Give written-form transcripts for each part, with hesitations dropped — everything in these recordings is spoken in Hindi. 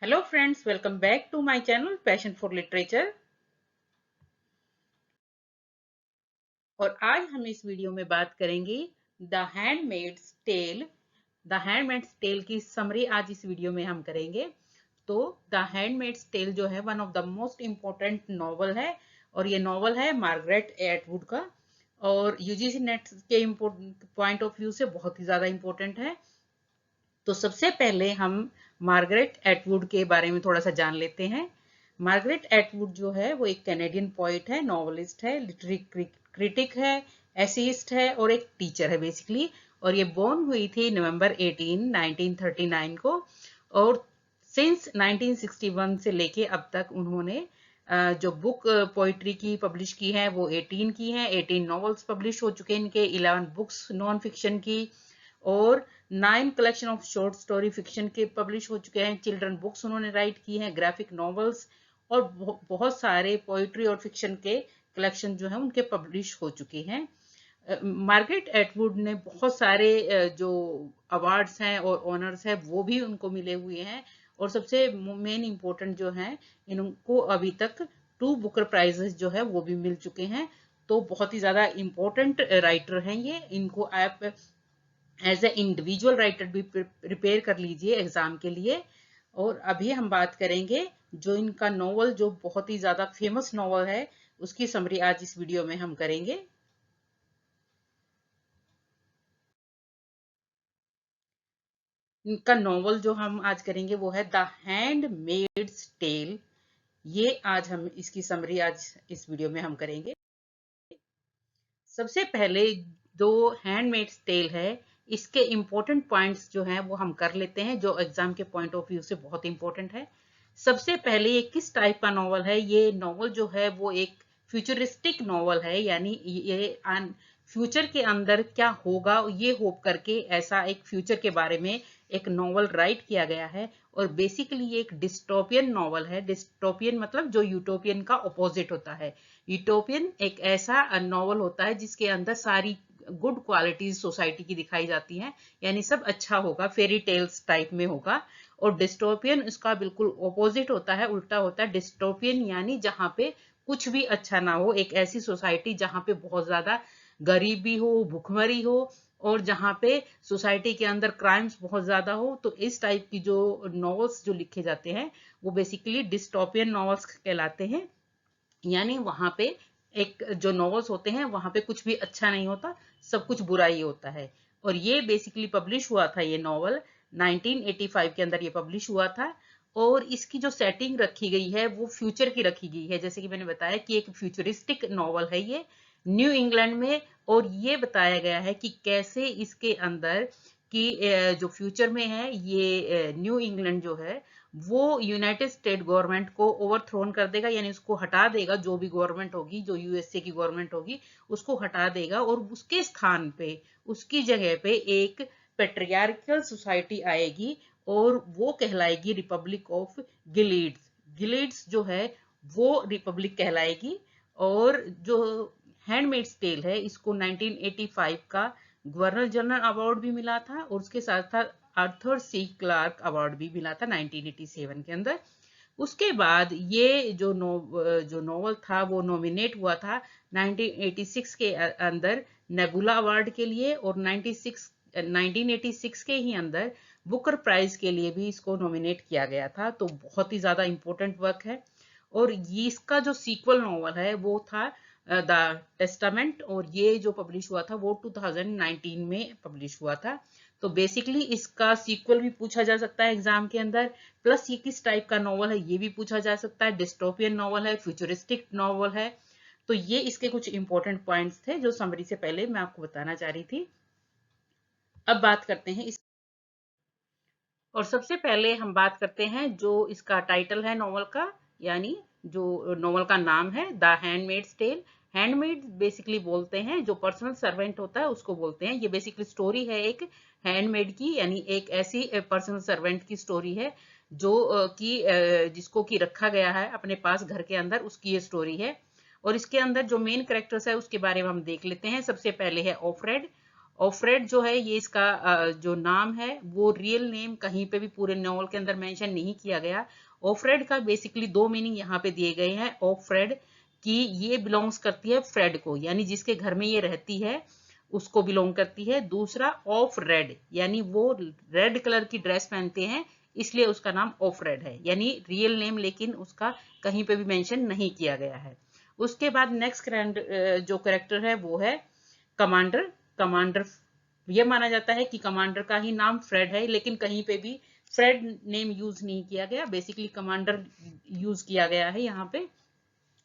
Hello friends, welcome back to my channel passion for literature. और आज हम इस वीडियो में बात करेंगे the handmaid's tale. The handmaid's tale की समरी आज इस वीडियो में हम करेंगे। तो द हैंडमेड्स टेल जो है one of the most important novel है, और ये नॉवल है मार्गरेट एटवुड का, और यूजीसी नेट के पॉइंट ऑफ व्यू से बहुत ही ज्यादा इम्पोर्टेंट है। तो सबसे पहले हम मार्गरेट एटवुड के बारे में थोड़ा सा जान लेते हैं। मार्गरेट एटवुड जो है वो एक कैनेडियन पोइट है, नॉवलिस्ट है, लिटरेरी क्रिटिक है, एसेइस्ट है और एक टीचर है बेसिकली। और ये बोर्न हुई थी नवंबर 18 1939 को। और सिंस 1961 से लेके अब तक उन्होंने जो बुक पोइट्री की पब्लिश की है वो 18 की है। 18 नॉवेल्स पब्लिश हो चुके हैं इनके, 11 बुक्स नॉन फिक्शन की, और 9 collection of short story fiction के पब्लिश हो चुके हैं। चिल्ड्रन बुक्स उन्होंने राइट की हैं, ग्राफिक नॉवेल्स और बहुत सारे पोइट्री और फिक्शन के कलेक्शन जो है उनके पब्लिश हो चुके हैं। मार्गरेट एटवुड ने बहुत सारे जो अवार्ड्स हैं और ऑनर्स है वो भी उनको मिले हुए हैं। और सबसे मेन इम्पोर्टेंट जो है, इनको अभी तक 2 बुकर प्राइजेस जो है वो भी मिल चुके हैं। तो बहुत ही ज्यादा इम्पोर्टेंट राइटर हैं ये। इनको आप एज ए इंडिविजुअल राइटर भी प्रिपेयर कर लीजिए एग्जाम के लिए। और अभी हम बात करेंगे जो इनका नॉवल, जो बहुत ही ज्यादा फेमस नॉवल है, उसकी समरी आज इस वीडियो में हम करेंगे। इनका नॉवल जो हम आज करेंगे वो है द हैंडमेड्स टेल। ये आज हम इसकी समरी आज इस वीडियो में हम करेंगे। सबसे पहले जो हैंडमेड्स टेल है, इसके इंपॉर्टेंट पॉइंट्स जो हैं वो हम कर लेते हैं, जो एग्जाम के पॉइंट ऑफ व्यू से बहुत इंपॉर्टेंट है। सबसे पहले ये किस टाइप का नॉवल है? ये नॉवल जो है वो एक फ्यूचरिस्टिक नॉवल है, यानी ये फ्यूचर के अंदर क्या होगा ये होप करके ऐसा एक फ्यूचर के बारे में एक नॉवल राइट किया गया है। और बेसिकली ये एक डिस्टोपियन नॉवल है। डिस्टोपियन मतलब जो यूटोपियन का ऑपोजिट होता है। यूटोपियन एक ऐसा नॉवल होता है जिसके अंदर सारी गुड क्वालिटीज सोसाइटी की दिखाई जाती हैं, यानी सब अच्छा होगा, फेरी टेल्स टाइप में होगा। और डिस्टोपियन इसका बिल्कुल ऑपोजिट होता है, उल्टा होता है। डिस्टोपियन यानी जहां पे कुछ भी अच्छा ना हो, एक ऐसी सोसाइटी जहां पे बहुत ज्यादा गरीबी हो, भुखमरी हो, और जहां पे सोसाइटी के अंदर क्राइम्स बहुत ज्यादा हो। तो इस टाइप की जो नॉवेल्स जो लिखे जाते हैं वो बेसिकली डिस्टोपियन नॉवेल्स कहलाते हैं। यानी वहां पे एक जो नॉवेल्स होते हैं वहां पे कुछ भी अच्छा नहीं होता, सब कुछ बुरा ही होता है। और ये बेसिकली पब्लिश हुआ था, ये नॉवल 1985 के अंदर ये पब्लिश हुआ था। और इसकी जो सेटिंग रखी गई है वो फ्यूचर की रखी गई है, जैसे कि मैंने बताया कि एक फ्यूचरिस्टिक नॉवल है ये, न्यू इंग्लैंड में। और ये बताया गया है कि कैसे इसके अंदर कि जो फ्यूचर में है ये न्यू इंग्लैंड जो है वो यूनाइटेड स्टेट गवर्नमेंट को ओवरथ्रोन कर देगा, यानी उसको हटा देगा। जो भी गवर्नमेंट होगी, जो यूएसए की गवर्नमेंट होगी, उसको हटा देगा। और उसके स्थान पे, उसकी जगह पे एक पेट्रियार्कल सोसाइटी आएगी, और वो कहलाएगी रिपब्लिक ऑफ गिलीड्स। गिलीड्स जो है वो रिपब्लिक कहलाएगी। और जो हैंडमेड्स टेल है, इसको 1985 का गवर्नर जनरल अवार्ड भी मिला था, और उसके साथ साथ आर्थर सी क्लार्क अवार्ड भी मिला था 1987 के अंदर। उसके बाद ये जो नॉवल था वो नॉमिनेट हुआ था 1986 के अंदर नेबुला अवार्ड के लिए, और 1986 के ही अंदर बुकर प्राइज के लिए भी इसको नॉमिनेट किया गया था। तो बहुत ही ज्यादा इंपॉर्टेंट वर्क है। और ये इसका जो सीक्वल नॉवल है वो था द टेस्टामेंट, और ये जो पब्लिश हुआ था वो 2019 में पब्लिश हुआ था। तो बेसिकली इसका सीक्वल भी पूछा जा सकता है एग्जाम के अंदर, प्लस ये किस टाइप का नॉवल है ये भी पूछा जा सकता है। डिस्टोपियन नॉवल है, फ्यूचरिस्टिक नॉवल है। तो ये इसके कुछ इंपॉर्टेंट पॉइंट्स थे जो समरी से पहले मैं आपको बताना चाह रही थी। अब बात करते हैं इस, और सबसे पहले हम बात करते हैं जो इसका टाइटल है नॉवल का, यानी जो नॉवल का नाम है the handmaid's tale. Handmaid basically बोलते हैं जो पर्सनल सर्वेंट होता है उसको बोलते हैं। ये बेसिकली स्टोरी है एक हैंडमेड की, यानी एक ऐसी पर्सनल सर्वेंट की स्टोरी है जो जिसको की रखा गया है अपने पास घर के अंदर, उसकी ये स्टोरी है। और इसके अंदर जो मेन कैरेक्टर्स है उसके बारे में हम देख लेते हैं। सबसे पहले है ऑफ्रेड। ऑफ्रेड जो है ये इसका जो नाम है वो रियल नेम कहीं पे भी पूरे नॉवल के अंदर मेंशन नहीं किया गया। ऑफ्रेड का बेसिकली दो मीनिंग यहाँ पे दिए गए हैं। ऑफ्रेड कि ये बिलोंग्स करती है फ्रेड को, यानी जिसके घर में ये रहती है उसको बिलोंग करती है। दूसरा ऑफ रेड, यानी वो रेड कलर की ड्रेस पहनते हैं इसलिए उसका नाम ऑफ रेड है, यानी रियल नेम लेकिन उसका कहीं पे भी मेंशन नहीं किया गया है। उसके बाद नेक्स्ट जो कैरेक्टर है वो है कमांडर। कमांडर ये माना जाता है कि कमांडर का ही नाम फ्रेड है, लेकिन कहीं पे भी फ्रेड नेम यूज नहीं किया गया, बेसिकली कमांडर यूज किया गया है यहाँ पे।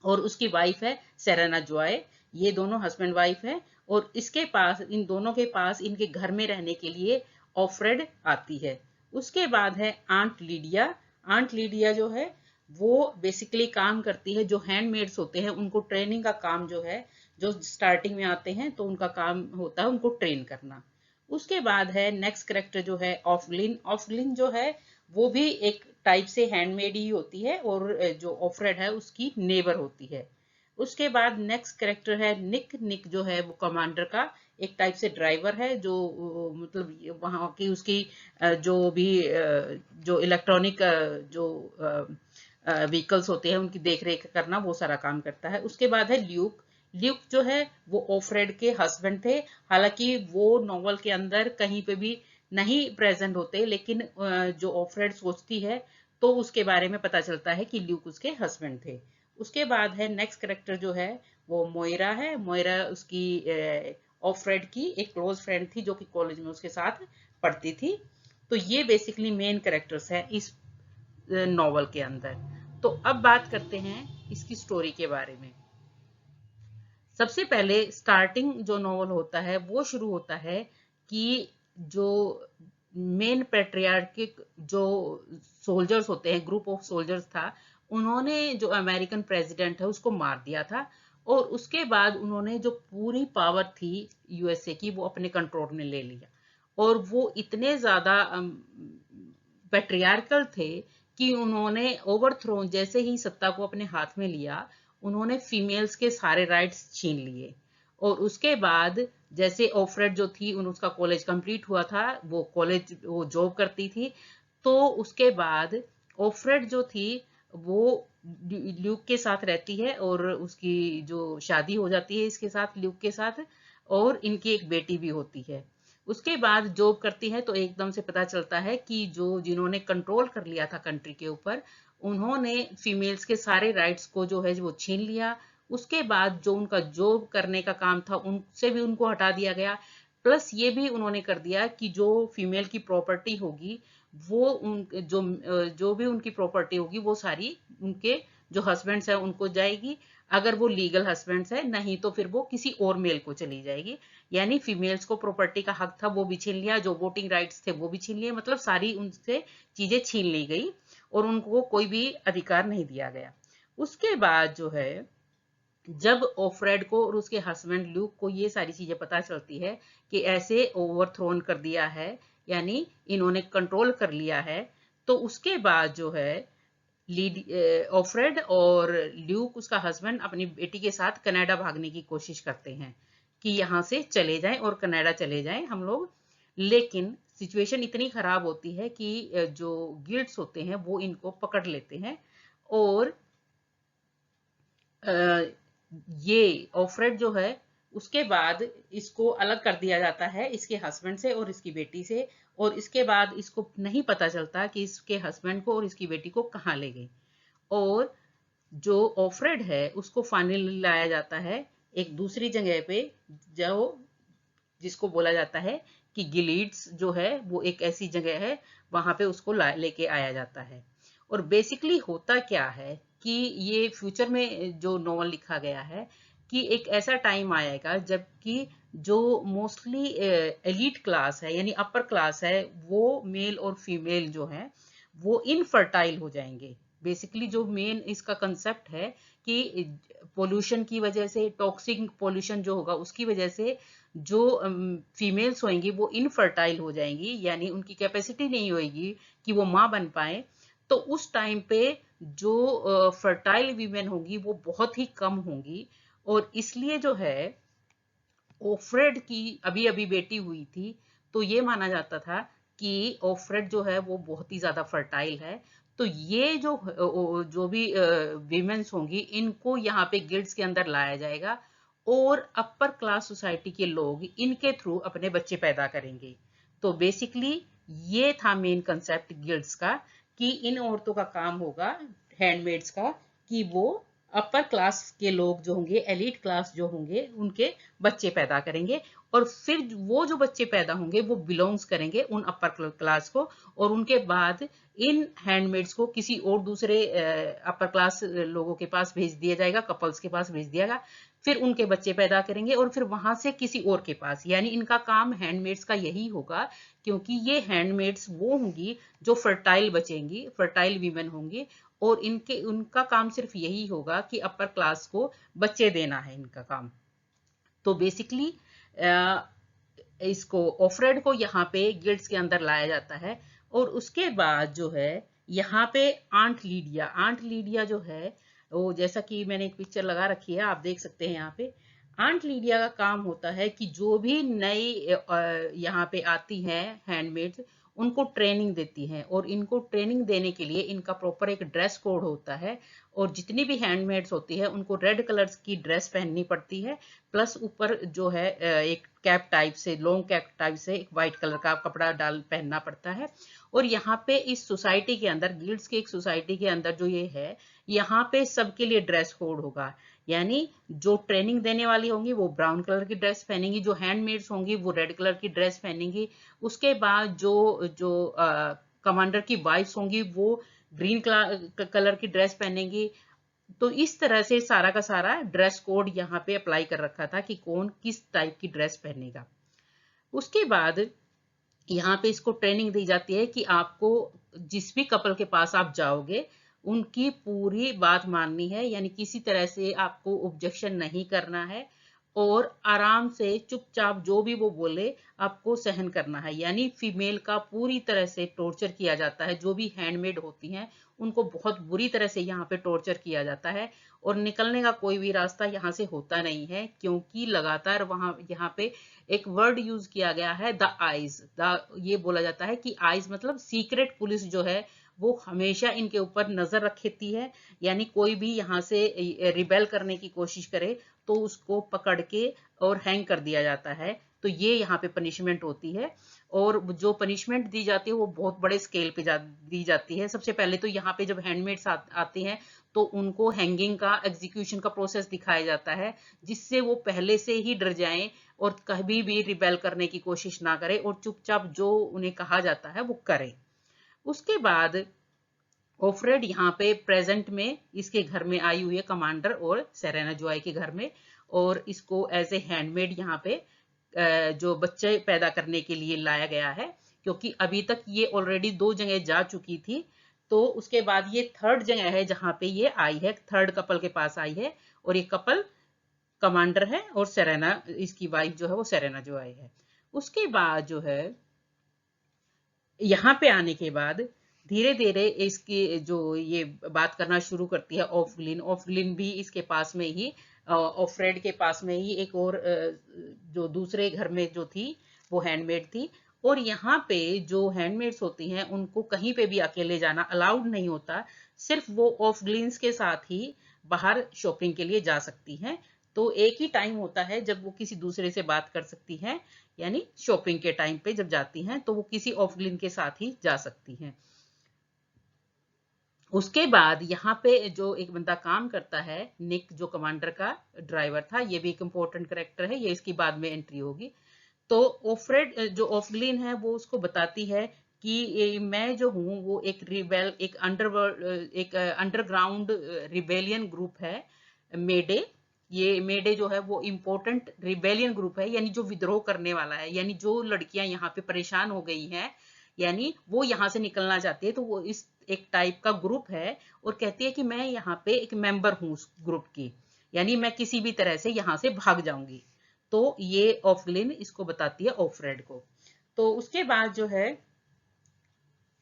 और उसकी वाइफ है सेरेना जॉय। ये दोनों हस्बैंड वाइफ है और इसके पास, इन दोनों के पास इनके घर में रहने के लिए ऑफ्रेड आती है। उसके बाद है आंट लीडिया। आंट लीडिया जो है वो बेसिकली काम करती है, जो हैंडमेड्स होते हैं उनको ट्रेनिंग का काम जो है, जो स्टार्टिंग में आते हैं तो उनका काम होता है उनको ट्रेन करना। उसके बाद है नेक्स्ट करेक्टर जो है ऑफलिन। ऑफलिन जो है वो भी एक टाइप से हैंडमेड ही होती है और जो ऑफरेड है उसकी नेबर होती है। उसके बाद नेक्स्ट कैरेक्टर है निक। निक जो है वो कमांडर का एक टाइप से ड्राइवर है, जो मतलब वहां की उसकी जो भी जो इलेक्ट्रॉनिक जो व्हीकल्स होते हैं उनकी देख रेख करना वो सारा काम करता है। उसके बाद है ल्यूक। ल्यूक जो है वो ऑफरेड के हस्बैंड थे, हालांकि वो नॉवल के अंदर कहीं पे भी नहीं प्रेजेंट होते, लेकिन जो ऑफरेड सोचती है तो उसके बारे में पता चलता है कि ल्यूक उसके हस्बैंड थे। उसके बाद है नेक्स्ट कैरेक्टर जो है वो मोइरा है। मोइरा उसकी ऑफरेड की एक क्लोज फ्रेंड थी जो कि कॉलेज में उसके साथ पढ़ती थी। तो ये बेसिकली मेन कैरेक्टर्स है इस नॉवल के अंदर। तो अब बात करते हैं इसकी स्टोरी के बारे में। सबसे पहले स्टार्टिंग जो नॉवल होता है वो शुरू होता है कि जो मेन पेट्रियार्किक जो सोल्जर्स होते हैं, ग्रुप ऑफ सोल्जर्स था, उन्होंने जो अमेरिकन प्रेसिडेंट है उसको मार दिया था। और उसके बाद उन्होंने जो पूरी पावर थी यूएसए की वो अपने कंट्रोल में ले लिया। और वो इतने ज्यादा पेट्रियार्कल थे कि उन्होंने ओवरथ्रो, जैसे ही सत्ता को अपने हाथ में लिया, उन्होंने फीमेल्स के सारे राइट्स छीन लिए। और उसके बाद जैसे ऑफरेड जो थी उसका कॉलेज कंप्लीट हुआ था, वो कॉलेज वो जॉब करती थी, तो उसके बाद ऑफरेड जो थी वो ल्यूक के साथ रहती है और उसकी जो शादी हो जाती है इसके साथ, ल्यूक के साथ, और इनकी एक बेटी भी होती है। उसके बाद जॉब करती है तो एकदम से पता चलता है कि जो जिन्होंने कंट्रोल कर लिया था कंट्री के ऊपर, उन्होंने फीमेल्स के सारे राइट्स को जो है वो छीन लिया। उसके बाद जो उनका जॉब करने का काम था उनसे भी उनको हटा दिया गया। प्लस ये भी उन्होंने कर दिया कि जो फीमेल की प्रॉपर्टी होगी वो उन जो भी उनकी प्रॉपर्टी होगी वो सारी उनके जो हस्बैंड्स हैं उनको जाएगी, अगर वो लीगल हस्बैंड्स है, नहीं तो फिर वो किसी और मेल को चली जाएगी। यानी फीमेल्स को प्रॉपर्टी का हक था वो भी छीन लिया, जो वोटिंग राइट्स थे वो भी छीन लिए, मतलब सारी उनसे चीजें छीन ली गई और उनको कोई भी अधिकार नहीं दिया गया। उसके बाद जो है जब ऑफरेड को और उसके हस्बैंड ल्यूक को ये सारी चीजें पता चलती है कि ऐसे ओवरथ्रोन कर दिया है, यानी इन्होंने कंट्रोल कर लिया है, तो उसके बाद जो है ऑफरेड और ल्यूक उसका हस्बैंड अपनी बेटी के साथ कनाडा भागने की कोशिश करते हैं कि यहाँ से चले जाएं और कनाडा चले जाएं हम लोग। लेकिन सिचुएशन इतनी खराब होती है कि जो गिल्ड्स होते हैं वो इनको पकड़ लेते हैं और ये ऑफरेड जो है उसके बाद इसको अलग कर दिया जाता है इसके हस्बैंड से और इसकी बेटी से। और इसके बाद इसको नहीं पता चलता कि इसके हस्बैंड को और इसकी बेटी को कहाँ ले गए। और जो ऑफरेड है उसको फाइनली लाया जाता है एक दूसरी जगह पे, जो जिसको बोला जाता है कि गिलीड्स जो है वो एक ऐसी जगह है, वहां पे उसको लेके आया जाता है। और बेसिकली होता क्या है कि ये फ्यूचर में जो नॉवल लिखा गया है कि एक ऐसा टाइम आएगा जबकि जो मोस्टली एलीट क्लास है यानी अपर क्लास है, वो मेल और फीमेल जो है वो इनफर्टाइल हो जाएंगे। बेसिकली जो मेन इसका कंसेप्ट है कि पोल्यूशन की वजह से, टॉक्सिक पोल्यूशन जो होगा उसकी वजह से जो फीमेल्स होंगी वो इनफर्टाइल हो जाएंगी, यानी उनकी कैपेसिटी नहीं होगी कि वो माँ बन पाए। तो उस टाइम पे जो फर्टाइल वीमेन होंगी वो बहुत ही कम होंगी। और इसलिए जो है ऑफरेड की अभी अभी बेटी हुई थी, तो ये माना जाता था कि ऑफरेड जो है वो बहुत ही ज्यादा फर्टाइल है। तो ये जो भी विमेन्स होंगी, इनको यहाँ पे गिल्ड्स के अंदर लाया जाएगा और अपर क्लास सोसाइटी के लोग इनके थ्रू अपने बच्चे पैदा करेंगे। तो बेसिकली ये था मेन कंसेप्ट गिल्ड्स का, कि इन औरतों का काम होगा, हैंडमेड्स का, कि वो अपर क्लास के लोग जो होंगे, एलीट क्लास जो होंगे, उनके बच्चे पैदा करेंगे। और फिर वो जो बच्चे पैदा होंगे वो बिलोंग्स करेंगे उन अपर क्लास को, और उनके बाद इन हैंडमेड्स को किसी और दूसरे अपर क्लास लोगों के पास भेज दिया जाएगा, कपल्स के पास भेज दिया जाएगा। फिर उनके बच्चे पैदा करेंगे और फिर वहां से किसी और के पास, यानी इनका काम हैंडमेड्स का यही होगा, क्योंकि ये हैंडमेड्स वो होंगी जो फर्टाइल बचेंगी, फर्टाइल वीमेन होंगी, और इनके उनका काम सिर्फ यही होगा कि अपर क्लास को बच्चे देना है इनका काम। तो बेसिकली इसको ऑफरेड को यहाँ पे गिल्ड्स के अंदर लाया जाता है। और उसके बाद जो है यहाँ पे आंट लीडिया जो है, वो जैसा कि मैंने एक पिक्चर लगा रखी है, आप देख सकते हैं यहाँ पे। आंट लीडिया का काम होता है कि जो भी नई यहाँ पे आती हैं हैंडमेड्स, उनको ट्रेनिंग देती हैं, और इनको ट्रेनिंग देने के लिए इनका प्रॉपर एक ड्रेस कोड होता है। और जितनी भी हैंडमेड्स होती है उनको रेड कलर की ड्रेस पहननी पड़ती है, प्लस ऊपर जो है एक कैप टाइप से, लॉन्ग कैप टाइप से एक व्हाइट कलर का कपड़ा डाल पहनना पड़ता है। और यहाँ पे इस सोसाइटी के अंदर, गिल्ड्स की एक सोसाइटी के अंदर जो ये है, यहाँ पे सबके लिए ड्रेस कोड होगा। यानी जो ट्रेनिंग देने वाली होंगी वो ब्राउन कलर की ड्रेस पहनेंगी, जो हैंडमेड्स होंगी वो रेड कलर की ड्रेस पहनेंगी। उसके बाद जो जो कमांडर की वाइफ्स होंगी वो ग्रीन कलर की ड्रेस पहनेंगी। तो इस तरह से सारा का सारा ड्रेस कोड यहाँ पे अप्लाई कर रखा था कि कौन किस टाइप की ड्रेस पहनेगा। उसके बाद यहाँ पे इसको ट्रेनिंग दी जाती है कि आपको जिस भी कपल के पास आप जाओगे उनकी पूरी बात माननी है, यानी किसी तरह से आपको ऑब्जेक्शन नहीं करना है, और आराम से चुपचाप जो भी वो बोले आपको सहन करना है। यानी फीमेल का पूरी तरह से टॉर्चर किया जाता है, जो भी हैंडमेड होती हैं उनको बहुत बुरी तरह से यहाँ पे टॉर्चर किया जाता है, और निकलने का कोई भी रास्ता यहाँ से होता नहीं है, क्योंकि लगातार वहां यहाँ पे एक वर्ड यूज किया गया है, द आइज। ये बोला जाता है कि आइज मतलब सीक्रेट पुलिस जो है वो हमेशा इनके ऊपर नजर रखती है। यानी कोई भी यहाँ से रिबेल करने की कोशिश करे तो उसको पकड़ के और हैंग कर दिया जाता है। तो ये यहाँ पे पनिशमेंट होती है, और जो पनिशमेंट दी जाती है वो बहुत बड़े स्केल पे दी जाती है। सबसे पहले तो यहाँ पे जब हैंडमेड्स आते हैं तो उनको हैंगिंग का, एग्जीक्यूशन का प्रोसेस दिखाया जाता है, जिससे वो पहले से ही डर जाएं और कभी भी रिबेल करने की कोशिश ना करें, और चुपचाप जो उन्हें कहा जाता है वो करें। उसके बाद ऑफरेड यहाँ पे प्रेजेंट में इसके घर में आई हुई है, कमांडर और सेरेना जोआई के घर में, और इसको एज ए हैंडमेड यहाँ पे जो बच्चे पैदा करने के लिए लाया गया है, क्योंकि अभी तक ये ऑलरेडी 2 जगह जा चुकी थी। तो उसके बाद ये थर्ड जगह है जहां पे ये आई है, थर्ड कपल के पास आई है, और ये कपल कमांडर है और सेरेना, इसकी वाइफ जो है वो सेरेना जोआई है। उसके बाद जो है यहाँ पे आने के बाद धीरे धीरे इसकी जो ये बात करना शुरू करती है ऑफग्लिन भी इसके पास में ही, ऑफरेड के पास में ही एक और जो दूसरे घर में जो थी वो हैंडमेड थी। और यहाँ पे जो हैंडमेड्स होती हैं उनको कहीं पे भी अकेले जाना अलाउड नहीं होता, सिर्फ वो ऑफग्लिन्स के साथ ही बाहर शॉपिंग के लिए जा सकती हैं। तो एक ही टाइम होता है जब वो किसी दूसरे से बात कर सकती हैं, यानी शॉपिंग के टाइम पे जब जाती हैं तो वो किसी ऑफग्लिन के साथ ही जा सकती हैं। उसके बाद यहाँ पे जो एक बंदा काम करता है, निक, जो कमांडर का ड्राइवर था, ये भी एक इम्पोर्टेंट कैरेक्टर है, ये इसकी बाद में एंट्री होगी। तो ऑफरेड जो ऑफग्लिन है वो उसको बताती है कि मैं जो हूँ वो एक अंडरग्राउंड रिबेलियन ग्रुप है, मेडे। ये मेडे जो है वो इम्पोर्टेंट रिबेलियन ग्रुप है, यानी जो विद्रोह करने वाला है, यानी जो लड़कियां यहाँ पे परेशान हो गई हैं, यानी वो यहाँ से निकलना चाहती है, तो वो इस एक टाइप का ग्रुप है, और कहती है कि मैं यहाँ पे एक मेंबर हूँ उस ग्रुप की, यानी मैं किसी भी तरह से यहाँ से भाग जाऊंगी। तो ये ऑफग्लिन इसको बताती है ऑफरेड को। तो उसके बाद जो है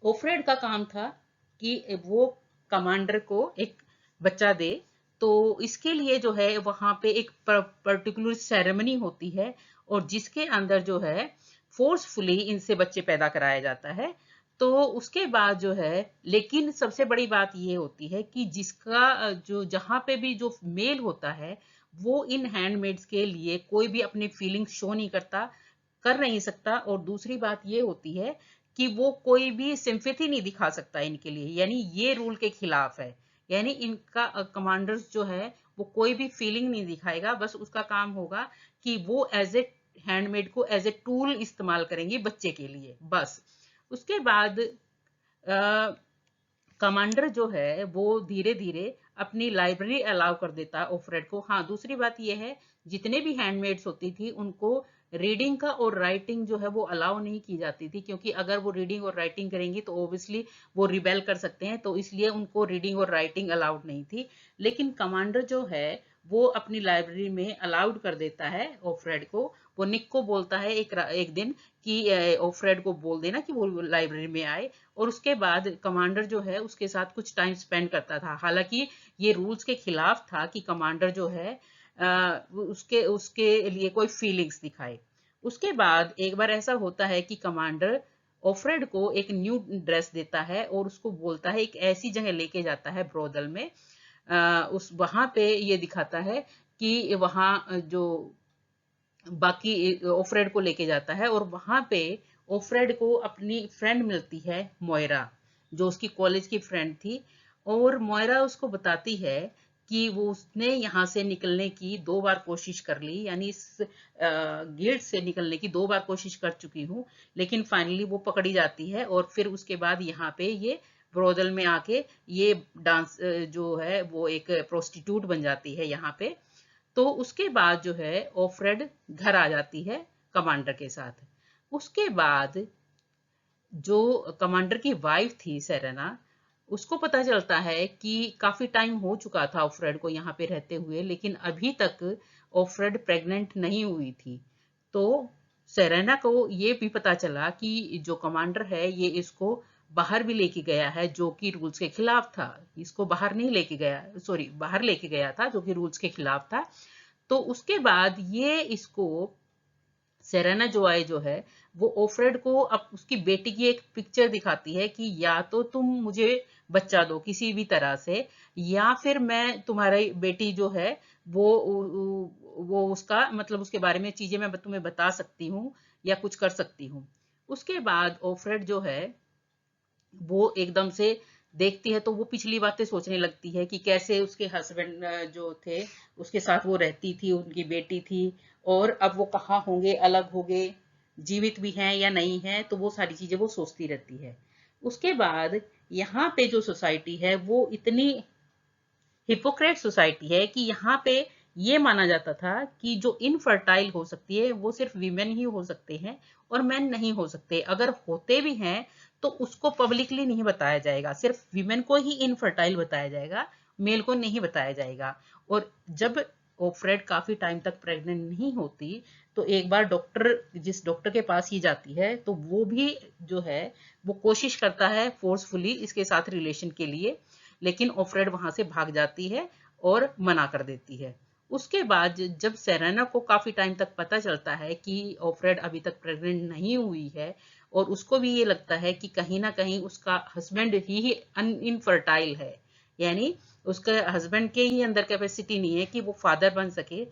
ऑफरेड का काम था कि वो कमांडर को एक बच्चा दे। तो इसके लिए जो है वहां पे एक पर्टिकुलर सेरेमनी होती है और जिसके अंदर जो है फोर्सफुली इनसे बच्चे पैदा कराया जाता है। तो उसके बाद जो है, लेकिन सबसे बड़ी बात ये होती है कि जिसका जो जहां पे भी जो मेल होता है वो इन हैंडमेड्स के लिए कोई भी अपनी फीलिंग्स शो नहीं करता, कर नहीं सकता। और दूसरी बात ये होती है कि वो कोई भी सिंपैथी नहीं दिखा सकता इनके लिए, यानी ये रूल के खिलाफ है। यानी इनका कमांडर्स जो है वो कोई भी फीलिंग नहीं दिखाएगा, बस उसका काम होगा कि वो एज ए हैंडमेड को एज ए टूल इस्तेमाल करेंगे बच्चे के लिए, बस। उसके बाद कमांडर जो है वो धीरे धीरे अपनी लाइब्रेरी अलाउ कर देता है ऑफरेड को। हाँ, दूसरी बात ये है, जितने भी हैंडमेड्स होती थी उनको रीडिंग का और राइटिंग जो है वो अलाउ नहीं की जाती थी, क्योंकि अगर वो रीडिंग और राइटिंग करेंगी तो ऑब्वियसली वो रिबेल कर सकते हैं, तो इसलिए उनको रीडिंग और राइटिंग अलाउड नहीं थी। लेकिन कमांडर जो है वो अपनी लाइब्रेरी में अलाउड कर देता है ऑफरेड को। वो निक को बोलता है एक दिन कि ऑफरेड को बोल देना कि वो लाइब्रेरी में आए, और उसके बाद कमांडर जो है उसके साथ कुछ टाइम स्पेंड करता था। हालांकि ये रूल्स के खिलाफ था कि कमांडर जो है उसके उसके लिए कोई फीलिंग्स दिखाए। उसके बाद एक बार ऐसा होता है कि कमांडर ऑफरेड को एक न्यू ड्रेस देता है और उसको बोलता है, एक ऐसी जगह लेके जाता है ब्रोदल में, उस वहां पे ये दिखाता है कि वहां जो बाकी ऑफरेड को लेके जाता है, और वहां पे ऑफरेड को अपनी फ्रेंड मिलती है मोयरा, जो उसकी कॉलेज की फ्रेंड थी। और मोयरा उसको बताती है कि वो उसने यहाँ से निकलने की 2 बार कोशिश कर ली, यानी इस गिल्ड से निकलने की 2 बार कोशिश कर चुकी हूँ, लेकिन फाइनली वो पकड़ी जाती है। और फिर उसके बाद यहाँ पे ये ब्रोदल में आके ये डांस जो है वो एक प्रोस्टिट्यूट बन जाती है यहाँ पे। तो उसके बाद जो है ऑफरेड घर आ जाती है कमांडर के साथ। उसके बाद जो कमांडर की वाइफ थी सेरेना, उसको पता चलता है कि काफी टाइम हो चुका था ऑफरेड को यहाँ पे रहते हुए, लेकिन अभी तक ऑफरेड प्रेग्नेंट नहीं हुई थी। तो सेरेना को ये भी पता चला कि जो कमांडर है ये इसको बाहर भी लेके गया है, जो कि रूल्स के खिलाफ था। इसको बाहर नहीं लेके गया, सॉरी, बाहर लेके गया था जो कि रूल्स के खिलाफ था। तो उसके बाद ये इसको सेरेना जोआई जो है वो ऑफरेड को अब उसकी बेटी की एक पिक्चर दिखाती है कि या तो तुम मुझे बच्चा दो किसी भी तरह से, या फिर मैं तुम्हारी बेटी जो है वो वो उसका मतलब उसके बारे में चीजें मैं तुम्हें बता सकती हूँ या कुछ कर सकती हूँ। उसके बाद ऑफरेड जो है वो एकदम से देखती है तो वो पिछली बातें सोचने लगती है कि कैसे उसके हस्बैंड जो थे उसके साथ वो रहती थी, उनकी बेटी थी, और अब वो कहाँ होंगे, अलग हो गए, जीवित भी हैं या नहीं है, तो वो सारी चीजें वो सोचती रहती है। उसके बाद यहाँ पे जो सोसाइटी है वो इतनी हिपोक्रेट सोसाइटी है कि यहाँ पे ये माना जाता था कि जो इनफर्टाइल हो सकती है वो सिर्फ वीमेन ही हो सकते हैं और मेन नहीं हो सकते। अगर होते भी हैं तो उसको पब्लिकली नहीं बताया जाएगा, सिर्फ वीमेन को ही इनफर्टाइल बताया जाएगा, मेल को नहीं बताया जाएगा। और जब ऑफरेड काफी टाइम तक प्रेग्नेंट नहीं होती तो एक बार डॉक्टर, जिस डॉक्टर के पास ही जाती है, तो वो भी जो है वो कोशिश करता है फोर्सफुली इसके साथ रिलेशन के लिए, लेकिन ऑफरेड वहां से भाग जाती है और मना कर देती है। उसके बाद जब सेरेना को काफी टाइम तक पता चलता है कि ऑफरेड अभी तक प्रेग्नेंट नहीं हुई है, और उसको भी ये लगता है कि कहीं ना कहीं उसका हस्बैंड ही इनफर्टाइल है, यानी उसके हस्बैंड के ही अंदर कैपेसिटी नहीं है कि वो फादर बन सके,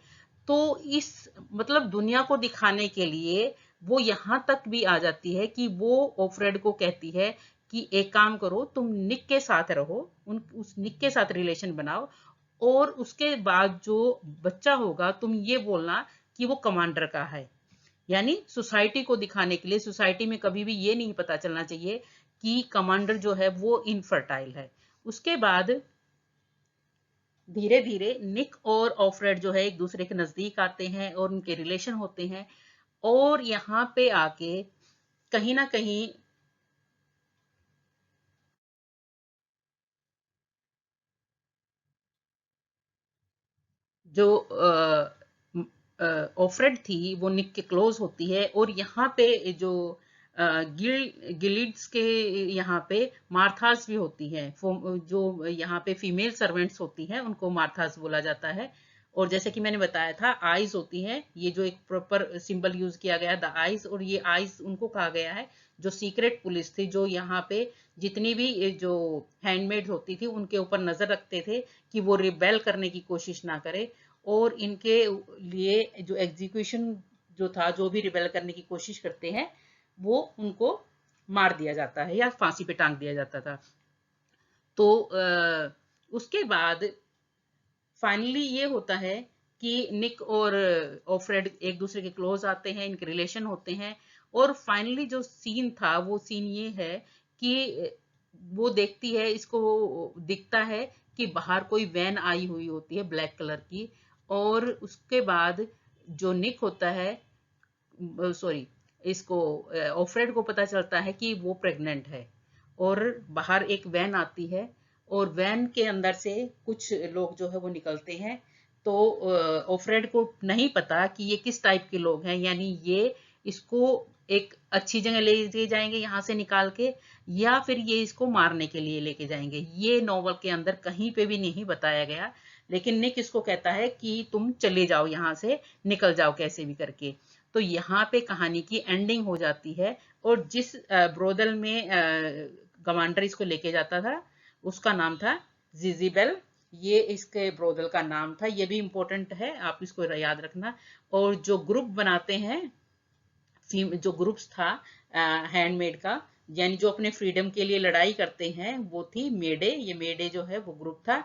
तो इस मतलब दुनिया को दिखाने के लिए वो यहाँ तक भी आ जाती है कि वो ऑफरेड को कहती है कि एक काम करो, तुम निक के साथ रहो, उस निक के साथ रिलेशन बनाओ, और उसके बाद जो बच्चा होगा तुम ये बोलना कि वो कमांडर का है। यानी सोसाइटी को दिखाने के लिए, सोसाइटी में कभी भी ये नहीं पता चलना चाहिए कि कमांडर जो है वो इनफर्टाइल है। उसके बाद धीरे धीरे निक और ऑफरेड जो है एक दूसरे के नजदीक आते हैं और उनके रिलेशन होते हैं, और यहाँ पे आके कहीं ना कहीं जो ऑफरेड थी वो निक के क्लोज होती है, और यहाँ पे जो गिलिड्स के यहाँ पे मार्थास भी होती है, जो यहाँ पे फीमेल सर्वेंट्स होती हैं उनको मार्थास बोला जाता है। और जैसे कि मैंने बताया था आइज होती हैं, ये जो एक प्रॉपर सिंबल यूज किया गया है द आइज, और ये आइज उनको कहा गया है जो सीक्रेट पुलिस थी, जो यहाँ पे जितनी भी जो हैंडमेड होती थी उनके ऊपर नजर रखते थे कि वो रिबेल करने की कोशिश ना करे, और इनके लिए जो एग्जीक्यूशन जो था, जो भी रिबेल करने की कोशिश करते हैं वो उनको मार दिया जाता है या फांसी पे टांग दिया जाता था। तो उसके बाद फाइनली ये होता है कि निक और ऑफ्रेड एक दूसरे के क्लोज आते हैं, इनके रिलेशन होते हैं, और फाइनली जो सीन था वो सीन ये है कि वो देखती है, इसको दिखता है कि बाहर कोई वैन आई हुई होती है ब्लैक कलर की, और उसके बाद जो निक होता है, सॉरी, इसको ऑफ्रेड को पता चलता है कि वो प्रेग्नेंट है, और बाहर एक वैन आती है, और वैन के अंदर से कुछ लोग जो है वो निकलते हैं। तो ऑफ्रेड को नहीं पता कि ये किस टाइप के लोग हैं, यानी ये इसको एक अच्छी जगह ले जाएंगे यहाँ से निकाल के, या फिर ये इसको मारने के लिए लेके जाएंगे। ये नॉवल के अंदर कहीं पे भी नहीं बताया गया, लेकिन निक इसको कहता है कि तुम चले जाओ यहाँ से, निकल जाओ कैसे भी करके। तो यहाँ पे कहानी की एंडिंग हो जाती है, और जिस ब्रोदल में कमांडर इसको लेके जाता था उसका नाम था जिजीबेल, ये इसके ब्रोदल का नाम था। ये भी इंपॉर्टेंट है, आप इसको याद रखना। और जो ग्रुप बनाते हैं, जो ग्रुप्स था हैंडमेड का, यानी जो अपने फ्रीडम के लिए लड़ाई करते हैं, वो थी मेडे, ये मेडे जो है वो ग्रुप था।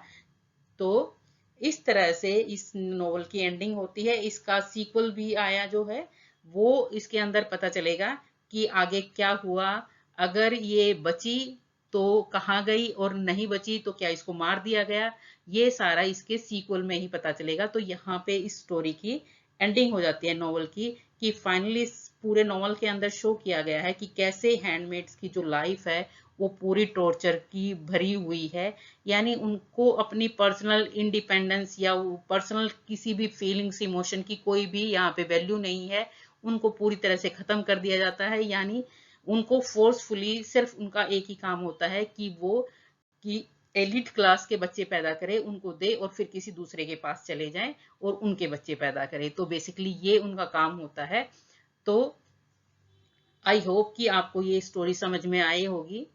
तो इस तरह से इस नोवेल की एंडिंग होती है। इसका सीक्वल भी आया जो है, वो इसके अंदर पता चलेगा कि आगे क्या हुआ, अगर ये बची तो कहाँ गई, और नहीं बची तो क्या इसको मार दिया गया, ये सारा इसके सीक्वल में ही पता चलेगा। तो यहाँ पे इस स्टोरी की एंडिंग हो जाती है नॉवल की, कि फाइनली पूरे नॉवल के अंदर शो किया गया है कि कैसे हैंडमेड्स की जो लाइफ है वो पूरी टॉर्चर की भरी हुई है, यानी उनको अपनी पर्सनल इंडिपेंडेंस या पर्सनल किसी भी फीलिंग्स इमोशन की कोई भी यहाँ पे वैल्यू नहीं है, उनको पूरी तरह से खत्म कर दिया जाता है। यानी उनको फोर्सफुली सिर्फ उनका एक ही काम होता है कि वो कि एलिट क्लास के बच्चे पैदा करे, उनको दे, और फिर किसी दूसरे के पास चले जाएं और उनके बच्चे पैदा करे। तो बेसिकली ये उनका काम होता है। तो आई होप कि आपको ये स्टोरी समझ में आई होगी।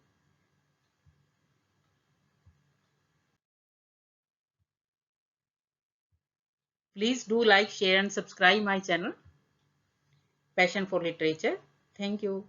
Please do like, share and subscribe my channel, Passion for Literature. Thank you.